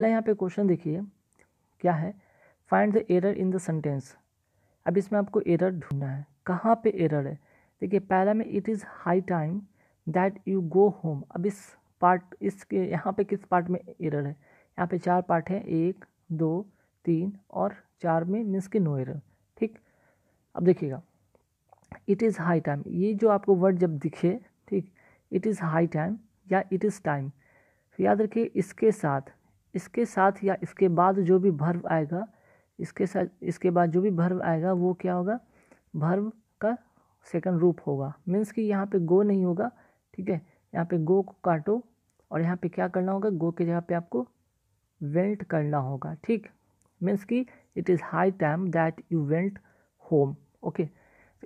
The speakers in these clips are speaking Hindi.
यहाँ पे क्वेश्चन देखिए क्या है, find the error in the sentence. अब इसमें आपको एरर ढूंढना है, कहाँ पे एरर है। देखिए पहला में it is high time that you go home. अब इस पार्ट इसके यहाँ पे किस पार्ट में एरर है, यहाँ पे 4 पार्ट है, 1 2 3 और 4 में मीन्स की नो एरर। ठीक, अब देखिएगा इट इज़ हाई टाइम, ये जो आपको वर्ड जब दिखे, ठीक, इट इज़ हाई टाइम या इट इज़ टाइम, तो याद रखिए इसके साथ या इसके बाद जो भी भर्व आएगा, इसके बाद जो भी भर्व आएगा वो क्या होगा, भर्व का सेकंड रूप होगा। मीन्स कि यहाँ पे गो नहीं होगा, ठीक है, यहाँ पे गो को काटो और यहाँ पे क्या करना होगा, गो के जगह पे आपको वेंट करना होगा। ठीक, मीन्स कि it is high time that you went home. Okay,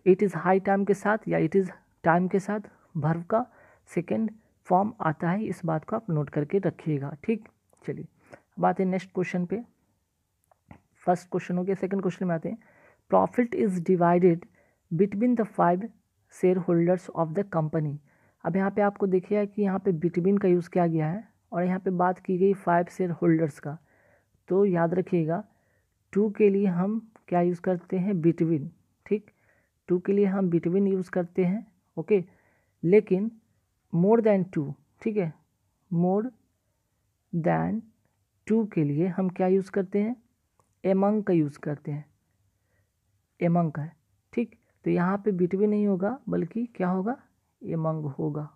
it is high time के साथ या इट इज़ टाइम के साथ भर्व का सेकेंड फॉर्म आता है, इस बात को आप नोट करके रखिएगा। ठीक, चलिए अब आते हैं नेक्स्ट क्वेश्चन पे। फर्स्ट क्वेश्चन हो गया, सेकंड क्वेश्चन में आते हैं। Profit is divided between the 5 share holders of the company. अब यहाँ पे आपको देखिए कि यहाँ पे बिटवीन का यूज़ किया गया है और यहाँ पे बात की गई 5 शेयर होल्डर्स का, तो याद रखिएगा 2 के लिए हम क्या यूज़ करते हैं, बिटवीन। ठीक, 2 के लिए हम बिटवीन यूज़ करते हैं। ओके, लेकिन मोर देन 2, ठीक है, मोर देन 2 के लिए हम क्या यूज़ करते हैं, एमंग का यूज़ करते हैं, एमंग का है। ठीक, तो यहाँ पे बिटवीन नहीं होगा बल्कि क्या होगा, एमंग होगा।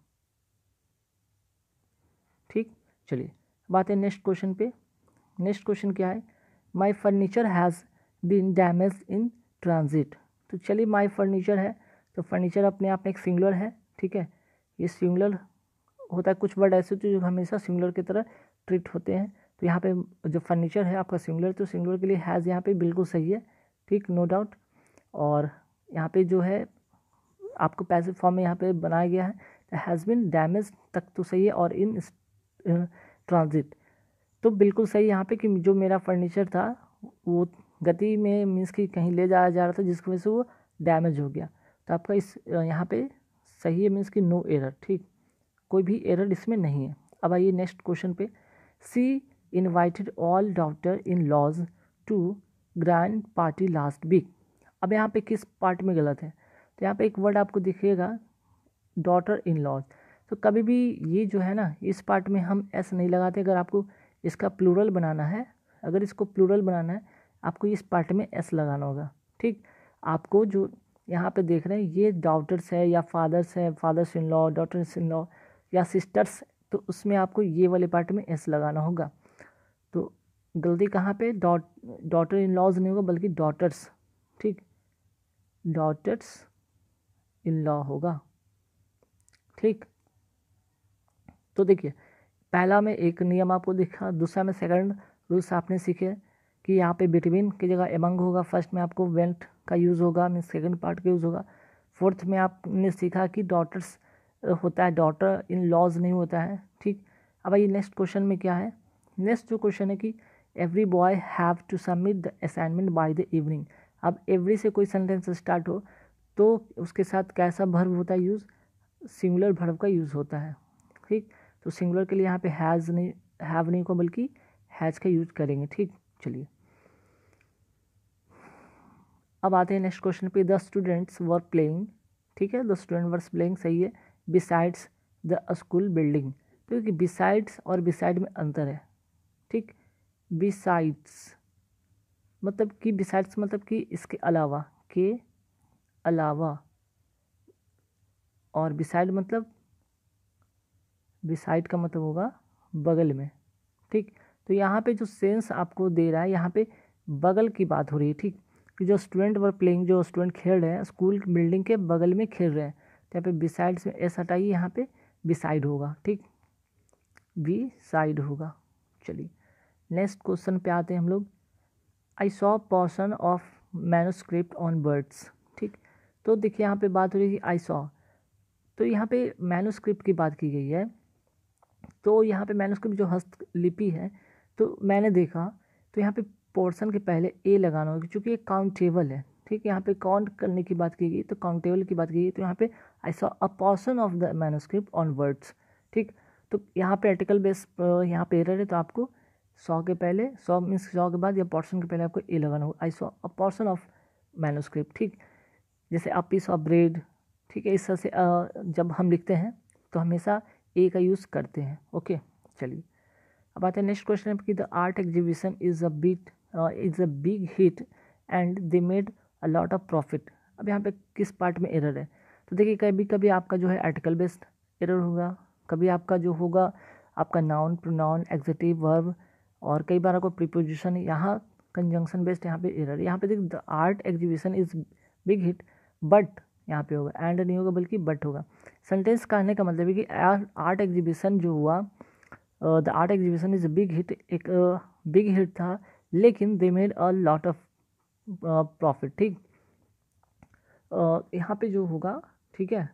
ठीक, चलिए बात है नेक्स्ट क्वेश्चन पे। नेक्स्ट क्वेश्चन क्या है, my furniture has been damage in transit. तो चलिए माई फर्नीचर है, तो फर्नीचर अपने आप में एक सिंगुलर है। ठीक है, ये सिंगुलर होता है, कुछ वर्ड ऐसे होते हैं जो हमेशा सिंगुलर की तरह ट्रीट होते हैं। तो यहाँ पे जो फर्नीचर है आपका सिंगुलर, तो सिंगुलर के लिए हैज़ यहाँ पे बिल्कुल सही है। ठीक, नो डाउट। और यहाँ पे जो है आपको पैसिव फॉर्म में यहाँ पे बनाया गया है, हैज़ बीन डैमेज तक तो सही है, और इन ट्रांजिट तो बिल्कुल सही यहाँ पे कि जो मेरा फर्नीचर था वो गति में मीन्स कि कहीं ले जाया जा रहा था जिसकी वजह से वो डैमेज हो गया। तो आपका इस यहाँ पे सही है, मीन्स कि नो एरर। ठीक, कोई भी एरर इसमें नहीं है। अब आइए नेक्स्ट क्वेश्चन पे। She invited all daughter in laws to grand party last week. अब यहाँ पे किस पार्ट में गलत है, तो यहाँ पे एक वर्ड आपको दिखेगा डॉटर इन लॉज। तो कभी भी ये जो है ना, इस पार्ट में हम एस नहीं लगाते। अगर आपको इसका प्लूरल बनाना है, अगर इसको प्लूरल बनाना है आपको इस पार्ट में एस लगाना होगा। ठीक, आपको जो यहाँ पे देख रहे हैं ये डॉटर्स है या फादर्स है, fathers in law, daughters in law या सिस्टर्स, तो उसमें आपको ये वाले पार्ट में एस लगाना होगा। तो गलती कहाँ पे, डॉटर इन लॉज नहीं होगा बल्कि डॉटर्स। ठीक, डॉटर्स इन लॉ होगा। ठीक, तो देखिए पहला में एक नियम आपको दिखा, दूसरा में सेकंड रूल्स आपने सीखे कि यहाँ पे बिटवीन की जगह एमंग होगा, फर्स्ट में आपको वेंट का यूज़ होगा, मीन सेकंड पार्ट का यूज़ होगा। फोर्थ में आपने सीखा कि डॉटर्स होता है, डॉटर इन लॉज नहीं होता है। ठीक, अब आइए नेक्स्ट क्वेश्चन में क्या है। नेक्स्ट जो क्वेश्चन है कि every boy have to submit the assignment by the evening. अब एवरी से कोई सेंटेंस स्टार्ट हो तो उसके साथ कैसा भर्व होता है यूज़, सिंगुलर भर्व का यूज़ होता है। ठीक, तो सिंगुलर के लिए यहाँ पे हैज़ नहीं, हैव नहीं को बल्कि हैज़ का यूज करेंगे। ठीक, चलिए अब आते हैं नेक्स्ट क्वेश्चन पे। द स्टूडेंट्स वर प्लेइंग, ठीक है, द स्टूडेंट वर्स प्लेइंग सही है, बिसाइड्स द स्कूल बिल्डिंग। तो देखिए बिसाइड्स और बिसाइड में अंतर है। ठीक, बिसाइड्स मतलब कि, बिसाइड्स मतलब कि इसके अलावा, के अलावा, और बिसाइड मतलब, बिसाइड का मतलब होगा बगल में। ठीक, तो यहाँ पे जो सेंस आपको दे रहा है, यहाँ पे बगल की बात हो रही है। ठीक, कि जो स्टूडेंट वर प्लेइंग, जो स्टूडेंट खेल रहे हैं स्कूल बिल्डिंग के बगल में खेल रहे हैं, तो यहाँ पे बिसाइड्स में एस हटाइए, यहाँ पे बिसाइड होगा। ठीक, बी साइड होगा। चलिए नेक्स्ट क्वेश्चन पे आते हैं हम लोग। I saw portion of manuscript on birds. ठीक, तो देखिए यहाँ पे बात हो रही है आई सॉ, तो यहाँ पे मैन्युस्क्रिप्ट की बात की गई है। तो यहाँ पे मैन्युस्क्रिप्ट जो हस्तलिपि है, तो मैंने देखा, तो यहाँ पे पोर्शन के पहले ए लगाना होगा क्योंकि ये काउंटेबल है। ठीक, यहाँ पे काउंट करने की बात की गई, तो काउंटेबल की बात की गई, तो यहाँ पे I saw a portion of the manuscript on words. ठीक, तो यहाँ पे आर्टिकल बेस यहाँ पे एरर है, तो आपको सॉ के पहले, सॉ मीन्स सॉ के बाद या पोर्शन के पहले आपको ए लगाना होगा। I saw a portion of manuscript, ठीक। जैसे अ पीस ऑफ ब्रेड, ठीक है। इस तरह से जब हम लिखते हैं तो हमेशा ए का यूज़ करते हैं। ओके, चलिए अब आते हैं नेक्स्ट क्वेश्चन कि the art exhibition is a big hit and they made a lot of profit. अब यहाँ पे किस पार्ट में एरर है? तो देखिए कभी कभी आपका जो है आर्टिकल बेस्ड एरर होगा, कभी आपका जो होगा आपका नाउन, प्रोनाउन, एग्जेक्टिव, वर्ब, और कई बार आपको प्रीपोजिशन, यहाँ कंजंक्शन बेस्ड यहाँ पे एरर। यहाँ पे देखिए the art exhibition is big hit but, यहाँ पे होगा एंड नहीं होगा बल्कि बट होगा। सेंटेंस कहने का मतलब है कि आर्ट एग्जीबिशन जो हुआ, the art exhibition is big hit, एक बिग हिट था, लेकिन they made a lot of profit, ठीक। यहाँ पे जो होगा, ठीक है,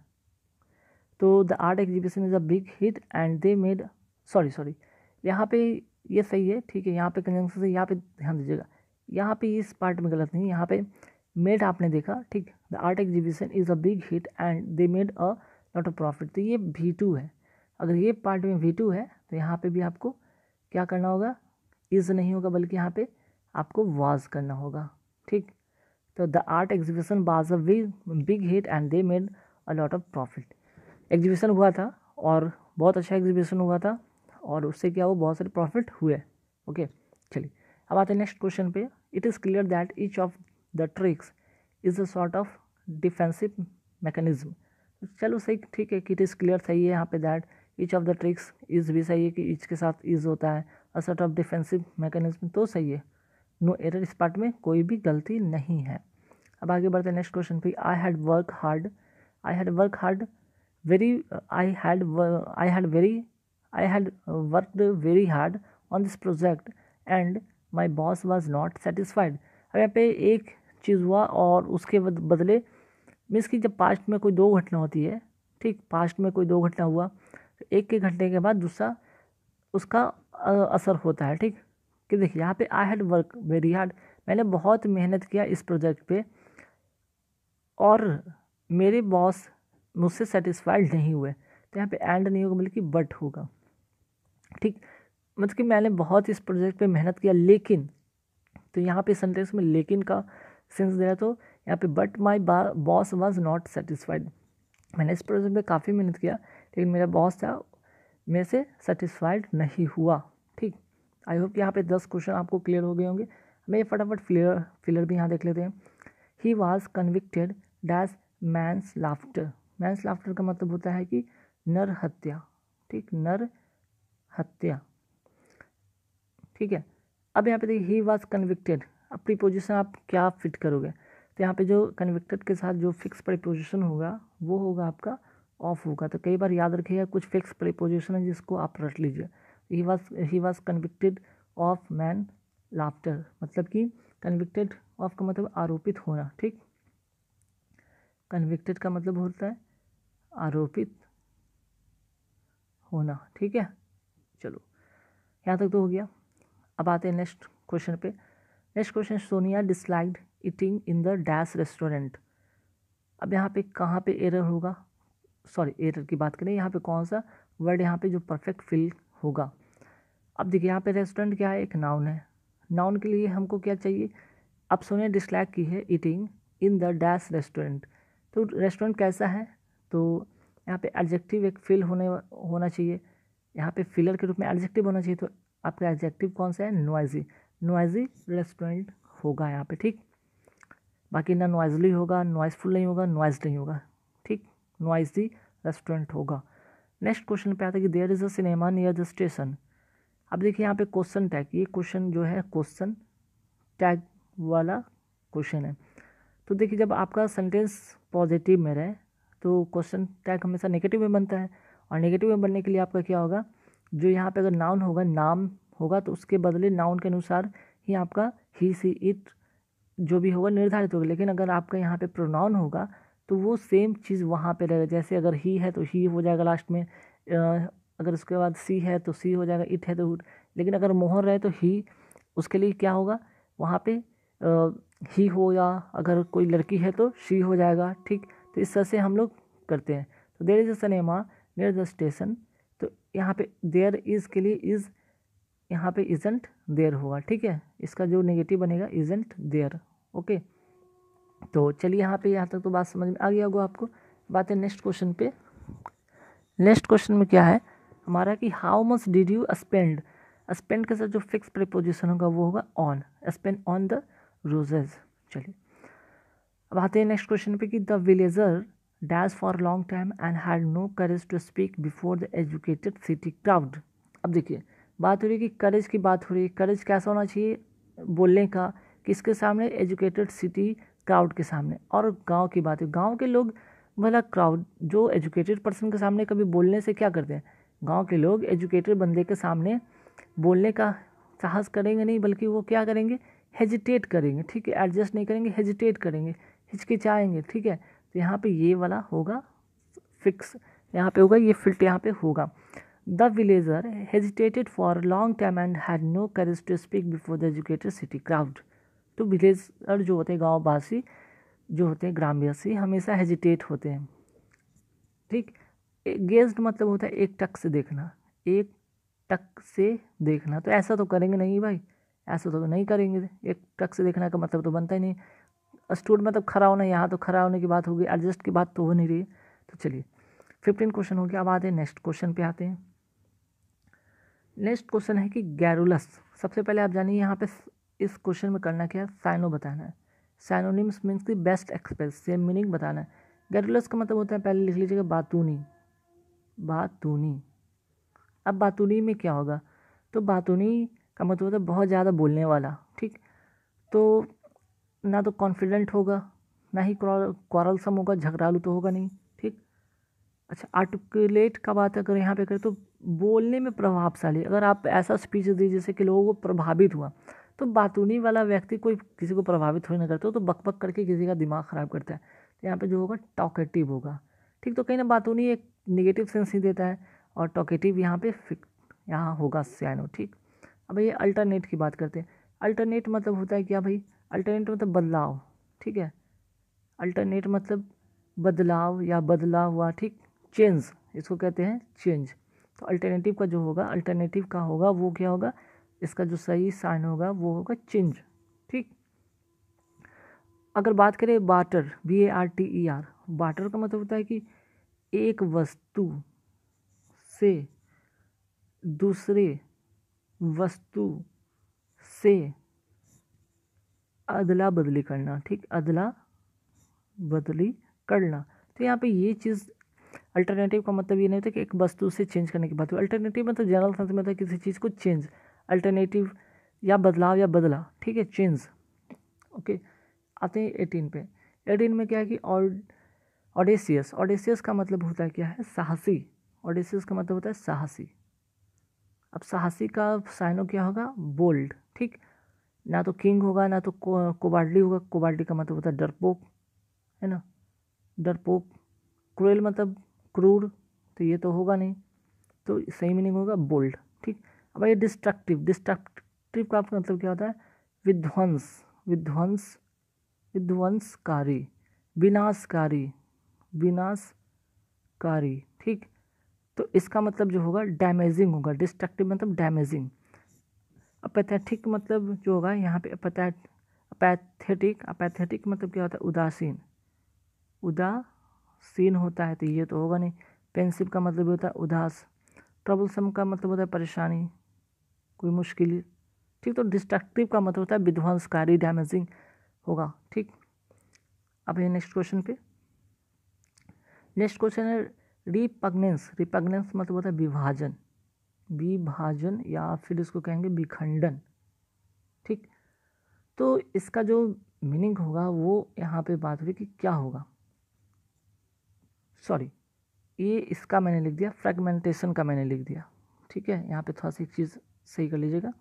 तो the art exhibition is a big hit and they made, sorry यहाँ पे ये सही है, ठीक है। यहाँ पे कंजंक्शन से यहाँ पे ध्यान दीजिएगा, यहाँ पे इस पार्ट में गलत नहीं, यहाँ पे मेड आपने देखा, ठीक। The art exhibition is a big hit and they made a lot of profit, तो ये V2 है। अगर ये पार्ट में V2 है तो यहाँ पे भी आपको क्या करना होगा, इज़ नहीं होगा बल्कि यहाँ पे आपको वाज करना होगा, ठीक। तो the art exhibition was a big hit and they made a lot of profit. Exhibition हुआ था और बहुत अच्छा एग्जीबिशन हुआ था, और उससे क्या हुआ, बहुत सारे प्रॉफिट हुए। ओके, चलिए अब आते हैं नेक्स्ट क्वेश्चन पे। It is clear that each of the tricks is a sort of defensive mechanism. चलो सही, ठीक है कि इट इज़ क्लियर सही है, यहाँ पे that each of the tricks is भी सही है कि ईच के साथ इज़ होता है, a sort of defensive mechanism तो सही है, नो एरर, इस पार्ट में कोई भी गलती नहीं है। अब आगे बढ़ते हैं नेक्स्ट क्वेश्चन पे। I had work hard very I had worked very hard on this project and my boss was not satisfied। अब यहाँ पे एक चीज़ हुआ और उसके बदले मीन्स कि जब पास्ट में कोई दो घटना होती है, ठीक, पास्ट में कोई दो घटना हुआ तो एक के घटने के बाद दूसरा उसका असर होता है, ठीक। कि देखिए यहाँ पे I had work very hard, मैंने बहुत मेहनत किया इस प्रोजेक्ट पे, और मेरे बॉस मुझसे सेटिस्फाइड नहीं हुए, तो यहाँ पे एंड नहीं होगा बल्कि बट होगा, ठीक। मतलब कि मैंने बहुत इस प्रोजेक्ट पे मेहनत किया लेकिन, तो यहाँ पे सेंटेंस में लेकिन का सेंस दिया, तो यहाँ पे but my boss was not satisfied. मैंने इस प्रोजेक्ट पे काफ़ी मेहनत किया लेकिन मेरा बॉस था मेरे से सेटिस्फाइड नहीं हुआ, ठीक। आई होप कि यहाँ पे 10 क्वेश्चन आपको क्लियर हो गए होंगे। मैं फटाफट फिलर भी यहाँ देख लेते हैं। He was convicted dash manslaughter. Manslaughter का मतलब होता है कि नर हत्या, ठीक, नर हत्या, ठीक है। अब यहाँ पे देखिए ही वॉज कन्विक्टेड, अब प्रीपोजिशन आप क्या फिट करोगे, तो यहाँ पे जो कन्विक्टेड के साथ जो फिक्स प्रीपोजिशन होगा वो होगा आपका ऑफ होगा। तो कई बार याद रखिएगा कुछ फिक्स प्रीपोजिशन है जिसको आप रट लीजिए। ही was convicted of man laughter, मतलब कि कन्विक्टेड ऑफ का मतलब आरोपित होना, ठीक। कन्विक्टेड का मतलब होता है आरोपित होना, ठीक है। चलो यहाँ तक तो हो गया। अब आते हैं नेक्स्ट क्वेश्चन पे। Next question, Sonia disliked eating in the dash restaurant. अब यहाँ पे कहाँ पे एरर होगा, सॉरी एरर की बात करें, यहाँ पे कौन सा वर्ड यहाँ पे जो परफेक्ट फिल होगा। अब देखिए यहाँ पे रेस्टोरेंट क्या है, एक नाउन है, नाउन के लिए हमको क्या चाहिए, अब सोनिया डिसलाइक की है eating in the dash restaurant, तो रेस्टोरेंट कैसा है, तो यहाँ पे एडजेक्टिव एक फिल होना चाहिए, यहाँ पे फिलर के रूप में एडजेक्टिव होना चाहिए, तो आपका एडजेक्टिव कौन सा है, नॉइजी, नॉइजी रेस्टोरेंट होगा यहाँ पे, ठीक। बाकी ना नॉइजली होगा, नॉइसफुल नहीं होगा, नॉइज नहीं होगा, ठीक, नॉइजी रेस्टोरेंट होगा। नेक्स्ट क्वेश्चन पे आता है कि there is a cinema near the station. अब देखिए यहाँ पे क्वेश्चन टैग, ये क्वेश्चन जो है क्वेश्चन टैग वाला क्वेश्चन है। तो देखिए जब आपका सेंटेंस पॉजिटिव में रहे तो क्वेश्चन टैग हमेशा नेगेटिव में बनता है, और नेगेटिव में बनने के लिए आपका क्या होगा, जो यहाँ पे अगर नाउन होगा, नाम होगा, तो उसके बदले नाउन के अनुसार ही आपका ही सी इट जो भी होगा निर्धारित होगा। लेकिन अगर आपका यहाँ पे प्रोनाउन होगा तो वो सेम चीज़ वहाँ पे रहेगा, जैसे अगर ही है तो ही हो जाएगा लास्ट में, अगर उसके बाद सी है तो सी हो जाएगा, इट है तो उट। लेकिन अगर मोहर रहे तो ही, उसके लिए क्या होगा वहाँ पे ही हो, या अगर कोई लड़की है तो शी हो जाएगा, ठीक। तो इस तरह से हम लोग करते हैं। तो there is a cinema near the station, तो यहाँ पे देयर इज़ के लिए इज़ यहाँ पे इजंट देयर होगा, ठीक है, इसका जो नेगेटिव बनेगा इजंट देयर। ओके, तो चलिए यहाँ तक तो बात समझ में आ गया होगा आपको। बात है नेक्स्ट क्वेश्चन पे। नेक्स्ट क्वेश्चन में क्या है हमारा कि how much did you spend. Spend के साथ जो फिक्स प्रीपोजिशन होगा वो होगा on, spend on the roses. चलिए अब आते हैं नेक्स्ट क्वेश्चन पे कि the villager dash for long time and had no courage to speak before the educated city crowd. अब देखिए बात हो रही है कि करेज की बात हो रही है। करेज कैसा होना चाहिए बोलने का, किसके सामने, एजुकेटेड सिटी क्राउड के सामने। और गांव की बात है, गांव के लोग भला क्राउड जो एजुकेटेड पर्सन के सामने कभी बोलने से क्या करते हैं, गांव के लोग एजुकेटेड बंदे के सामने बोलने का साहस करेंगे नहीं, बल्कि वो क्या करेंगे, हेजिटेट करेंगे, ठीक है, एडजस्ट नहीं करेंगे, हेजिटेट करेंगे, हिचकिचाएंगे, ठीक है। तो यहाँ पे ये वाला होगा फिक्स, यहाँ पे होगा ये फिल्ट, यहाँ पे होगा the villager hesitated for long time and had no courage to speak before the educated city crowd. तो विलेजर जो होते हैं, गाँववासी जो होते हैं, ग्रामवासी, हमेशा हेजिटेट होते हैं, ठीक। गेज्ड मतलब होता है एक टक से देखना, एक टक से देखना। तो ऐसा तो करेंगे नहीं भाई, ऐसा तो नहीं करेंगे, एक टक से देखना का मतलब तो बनता ही नहीं। स्टूड मतलब खड़ा होना, यहाँ तो खड़ा होने की बात होगी, एडजस्ट की बात तो हो नहीं रही। तो चलिए 15 क्वेश्चन हो गया। अब आते हैं नेक्स्ट क्वेश्चन पे आते हैं। नेक्स्ट क्वेश्चन है कि गैरुलस। सबसे पहले आप जानिए यहाँ पे इस क्वेश्चन में करना क्या है, साइनो बताना है। साइनोनिम्स मीन्स की बेस्ट एक्सप्रेस, सेम मीनिंग बताना है। गैरुलस का मतलब होता है, पहले लिख लीजिएगा बातूनी, बातूनी। अब बातूनी में क्या होगा, तो बातूनी का मतलब होता है बहुत ज़्यादा बोलने वाला, ठीक। तो ना तो कॉन्फिडेंट होगा, ना ही क्वारलसम होगा, झगड़ालू तो होगा नहीं, ठीक। अच्छा आर्टिकुलेट का बात अगर यहाँ पे करें तो बोलने में प्रभावशाली। अगर आप ऐसा स्पीच दीजिए जिससे कि लोगों को प्रभावित हुआ, तो बातूनी वाला व्यक्ति कोई किसी को प्रभावित हो नहीं करता, तो बकबक करके किसी का दिमाग ख़राब करता है। तो यहाँ पे जो होगा टॉकेटिव होगा, ठीक। तो कहीं ना बातूनी एक निगेटिव सेंस ही देता है, और टॉकेटिव यहाँ पे यहाँ होगा साइनो, ठीक। अब भैया अल्टरनेट की बात करते हैं। अल्टरनेट मतलब होता है क्या भाई, अल्टरनेट मतलब बदलाव, ठीक है। अल्टरनेट मतलब बदलाव या बदला हुआ, ठीक। चेंज इसको कहते हैं, चेंज। तो अल्टरनेटिव का जो होगा, अल्टरनेटिव का होगा वो क्या होगा, इसका जो सही साइन होगा वो होगा चेंज, ठीक। अगर बात करें बार्टर, BARTER, बार्टर का मतलब होता है कि एक वस्तु से दूसरे वस्तु से अदला बदली करना, ठीक, अदला बदली करना। तो यहाँ पे ये चीज़ अल्टरनेटिव का मतलब ये नहीं होता कि एक वस्तु से चेंज करने की बात हो। अल्टरनेटिव मतलब जनरल सेंस में होता है किसी चीज़ को चेंज, अल्टरनेटिव या बदलाव या बदला, ठीक है, चेंज। ओके, आते हैं 18 पे। 18 में क्या है कि ऑडेसियस। ऑडेसियस का मतलब होता है क्या है, साहसी। ऑडेसियस का मतलब होता है साहसी। अब साहसी का साइनो क्या होगा, बोल्ड, ठीक। ना तो किंग होगा ना तो कोबार्डली होगा। कोबार्डली का मतलब होता है डरपोक, है ना, डरपोक। क्रूएल मतलब क्रूर, तो ये तो होगा नहीं, तो सही मीनिंग होगा बोल्ड, ठीक। अब ये डिस्ट्रक्टिव। डिस्ट्रक्टिव का मतलब क्या होता है, विध्वंस, विध्वंस, विध्वंसकारी, विनाशकारी, विनाशकारी, ठीक। तो इसका मतलब जो होगा डैमेजिंग होगा। डिस्ट्रक्टिव मतलब डैमेजिंग। अपैथेटिक मतलब जो होगा यहाँ पे अपैथेटिक, अपैथेटिक मतलब क्या होता है, उदासीन, उदासीन होता है, तो ये तो होगा नहीं। पेंसिव का मतलब होता है उदास। ट्रबलसम का मतलब होता है परेशानी, कोई मुश्किल, ठीक। तो डिस्ट्रक्टिव का मतलब होता है विध्वंसकारी, डैमेजिंग होगा, ठीक। अब ये नेक्स्ट क्वेश्चन पे। नेक्स्ट क्वेश्चन है रिपग्नेंस। रिपग्नेंस मतलब होता है विभाजन, विभाजन या फिर इसको कहेंगे विखंडन, ठीक। तो इसका जो मीनिंग होगा वो यहाँ पे बात हुई कि क्या होगा, सॉरी ये इसका मैंने लिख दिया, फ्रेगमेंटेशन का मैंने लिख दिया, ठीक है। यहाँ पे थोड़ा सी चीज़ सही कर लीजिएगा,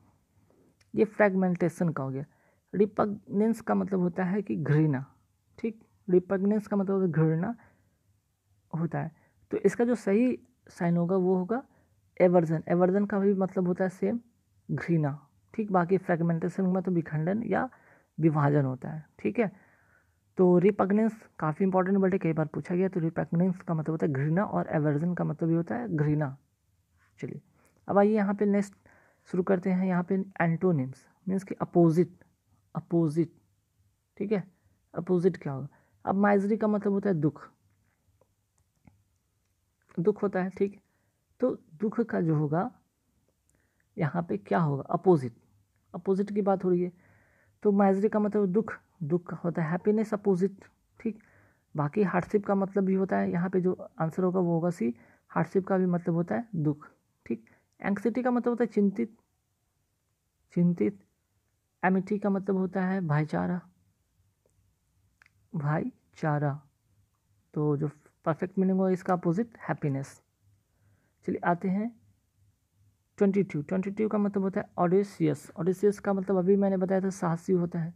ये फ्रेगमेंटेशन का हो गया। रिपग्नेंस का मतलब होता है कि घृणा, ठीक। रिपग्नेंस का मतलब घृणा होता है। तो इसका जो सही साइन होगा वो होगा एवर्जन। एवर्जन का भी मतलब होता है सेम, घृणा, ठीक। बाकी फ्रेगमेंटेशन में तो विखंडन या विभाजन होता है, ठीक है। तो रिपग्नेंस काफ़ी इंपॉर्टेंट वर्ड है, कई बार पूछा गया। तो रिपग्नेंस का मतलब होता है घृणा, और एवर्जन का मतलब भी होता है घृणा। चलिए अब आइए यहाँ पे नेक्स्ट शुरू करते हैं यहाँ पे एंटोनिम्स, मीन्स कि अपोजिट, अपोजिट, ठीक है। अपोजिट क्या होगा? अब माइजरी का मतलब होता है दुख, दुख होता है, ठीक। तो दुख का जो होगा यहाँ पे क्या होगा? अपोजिट, अपोजिट की बात हो रही है, तो माइजरी का मतलब दुख, दुख का होता है हैप्पीनेस, अपोजिट, ठीक। बाकी हार्डशिप का मतलब भी होता है, यहाँ पे जो आंसर होगा वो होगा सी, हार्डशिप का भी मतलब होता है दुख, ठीक। एंग्जाइटी का मतलब होता है चिंतित, चिंतित। एमिटी का मतलब होता है भाईचारा, भाईचारा। तो जो परफेक्ट मीनिंग होगा इसका अपोजिट हैप्पीनेस। चलिए आते हैं 22, 22 का मतलब होता है ऑडेसियस, ऑडेसियस का मतलब अभी मैंने बताया था साहसी होता है,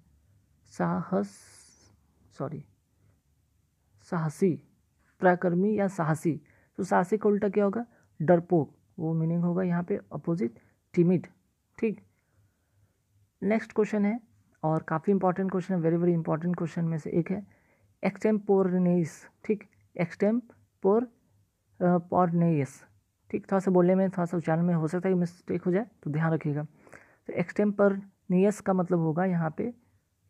साहस, सॉरी, साहसी, पराक्रमी या साहसी। तो साहसी का उल्टा क्या होगा? डरपोक, वो मीनिंग होगा यहाँ पे अपोजिट टिमिड, ठीक। नेक्स्ट क्वेश्चन है और काफ़ी इंपॉर्टेंट क्वेश्चन है, वेरी वेरी इंपॉर्टेंट क्वेश्चन में से एक है एक्सटेम्पोरेनेस, ठीक। एक्सटेम्पोरनेस, ठीक। थोड़ा सा बोलने में, थोड़ा सा उच्चारण में हो सकता है कि मिस्टेक हो जाए, तो ध्यान रखिएगा। तो एक्सटेम्पोरनेस का मतलब होगा यहाँ पे,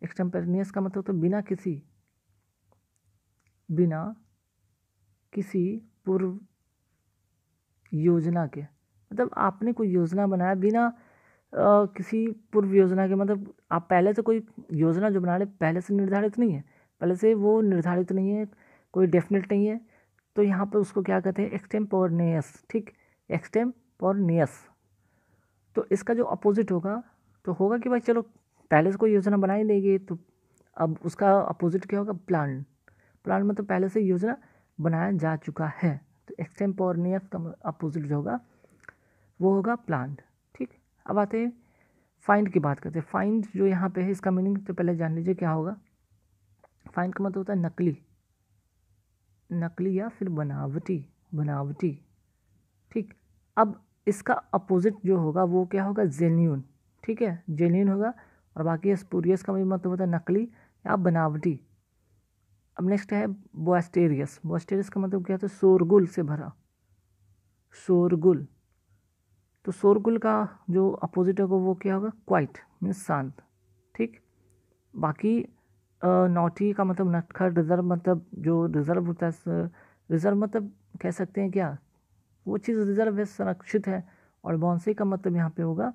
एक्सटेम्पोरनेस का मतलब तो बिना किसी, बिना किसी पूर्व योजना के, मतलब आपने कोई योजना बनाया बिना किसी पूर्व योजना के, मतलब आप पहले से कोई योजना जो बना रहे पहले से निर्धारित नहीं है, पहले से वो निर्धारित नहीं है, कोई डेफिनेट नहीं है, तो यहाँ पर उसको क्या कहते हैं? एक्सटेम्पोरनेस, ठीक। एक्सटेम्पोरनेस। तो इसका जो अपोजिट होगा तो होगा कि भाई चलो पहले से कोई योजना बनाई नहीं गई, तो अब उसका अपोजिट क्या होगा? प्लान, प्लान मतलब पहले से योजना बनाया जा चुका है, तो एक्सटेम्पोरनेस का अपोजिट जो होगा वो होगा प्लान्ड, ठीक। अब आते हैं फाइंड की बात करते हैं। फाइंड जो यहाँ पे है इसका मीनिंग तो पहले जान लीजिए क्या होगा। फाइंड का मतलब होता है नकली, नकली या फिर बनावटी, बनावटी, ठीक। अब इसका अपोजिट जो होगा वो क्या होगा? जेन्यून, ठीक है, जेन्यून होगा। और बाकी स्पूरियस का भी मतलब होता है नकली या बनावटी। अब नेक्स्ट है बोएस्टेरियस, बोएस्टेरियस का मतलब क्या होता है? शोरगुल से भरा, शोरगुल। तो शोरगुल का जो अपोजिट होगा वो क्या होगा? क्वाइट, मीन्स शांत, ठीक। बाकी नॉटी का मतलब नटखट, रिजर्व मतलब जो रिजर्व होता है, रिजर्व मतलब कह सकते हैं क्या, वो चीज़ रिजर्व है, संरक्षित है। और बॉन्सी का मतलब यहाँ पे होगा,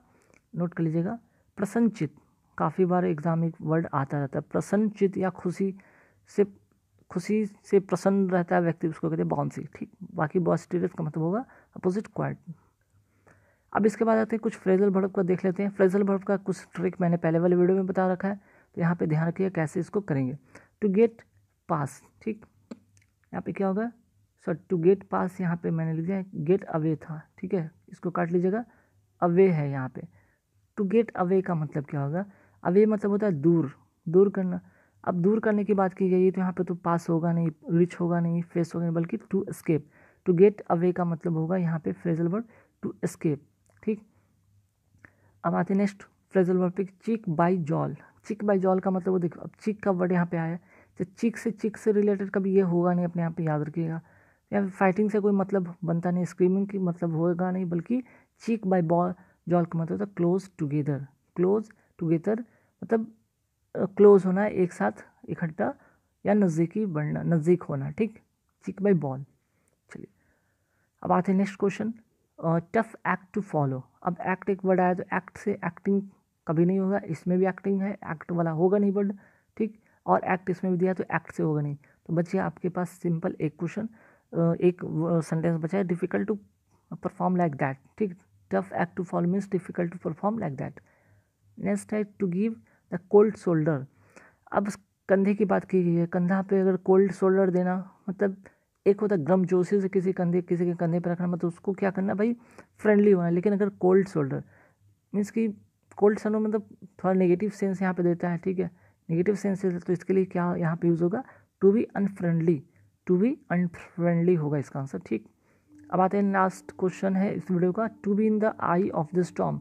नोट कर लीजिएगा, प्रसन्नचित। काफ़ी बार एग्जाम में वर्ड आता रहता है प्रसन्नचित, या खुशी से, खुशी से प्रसन्न रहता है व्यक्ति, उसको कहते हैं बॉन्सी, ठीक। बाकी बॉस्टेरियस का मतलब होगा अपोजिट क्वाइट। अब इसके बाद आते हैं कुछ फ्रेजल वर्ब का देख लेते हैं। फ्रेजल वर्ब का कुछ ट्रिक मैंने पहले वाले वीडियो में बता रखा है, तो यहाँ पे ध्यान रखिए कैसे इसको करेंगे। टू गेट पास, ठीक। यहाँ पे क्या होगा? सर टू गेट पास यहाँ पे मैंने लिख दिया गेट अवे था, ठीक है, इसको काट लीजिएगा, अवे है यहाँ पे। टू गेट अवे का मतलब क्या होगा? अवे मतलब होता है दूर, दूर करना। अब दूर करने की बात की गई है तो यहाँ पे तो पास होगा नहीं, रिच होगा नहीं, फेस होगा नहीं, बल्कि to escape. To get away का मतलब होगा यहाँ पे फ्रेजल वर्ड टू एस्केप, ठीक। अब आते हैं नेक्स्ट फ्रेजल वर्ड पे, चिक बाई जॉल। चिक बाई जॉल का मतलब वो देखो, अब चिक का वर्ड यहाँ पे आया, तो चिक से रिलेटेड कभी ये होगा नहीं, अपने यहाँ पे याद रखिएगा। या फिर फाइटिंग से कोई मतलब बनता नहीं, स्क्रीमिंग की मतलब होगा नहीं, बल्कि चिक बाई बॉल जॉल का मतलब होता है क्लोज टुगेदर, क्लोज टुगेदर मतलब क्लोज होना, एक साथ इकट्ठा, या नज़दीकी बढ़ना, नज़दीक होना, ठीक। चिक बाई बॉल। चलिए अब आते हैं next question, tough act to follow. अब एक्ट एक वर्ड आया तो एक्ट से एक्टिंग कभी नहीं होगा, इसमें भी एक्टिंग है, एक्ट वाला होगा नहीं वर्ड, ठीक। और एक्ट इसमें भी दिया तो एक्ट से होगा नहीं। तो बच्चे आपके पास सिंपल एक क्वेश्चन, एक सेंटेंस बचा है, difficult to perform like that, ठीक। Tough act to follow means difficult to perform like that. Next है to give the cold shoulder. अब कंधे की बात की गई है, कंधा पे अगर कोल्ड शोल्डर देना मतलब, एक होता है गर्मजोशी से किसी के कंधे पर रखना, मतलब उसको क्या करना भाई, फ्रेंडली होना। लेकिन अगर कोल्ड शोल्डर मीन्स कि कोल्ड शोल्डर मतलब थोड़ा नेगेटिव सेंस यहाँ पे देता है, ठीक है, नेगेटिव सेंस है, तो इसके लिए क्या यहाँ पे यूज़ होगा? To be unfriendly, to be unfriendly होगा इसका आंसर, ठीक। अब आते हैं लास्ट क्वेश्चन है इस वीडियो का, to be in the eye of the storm.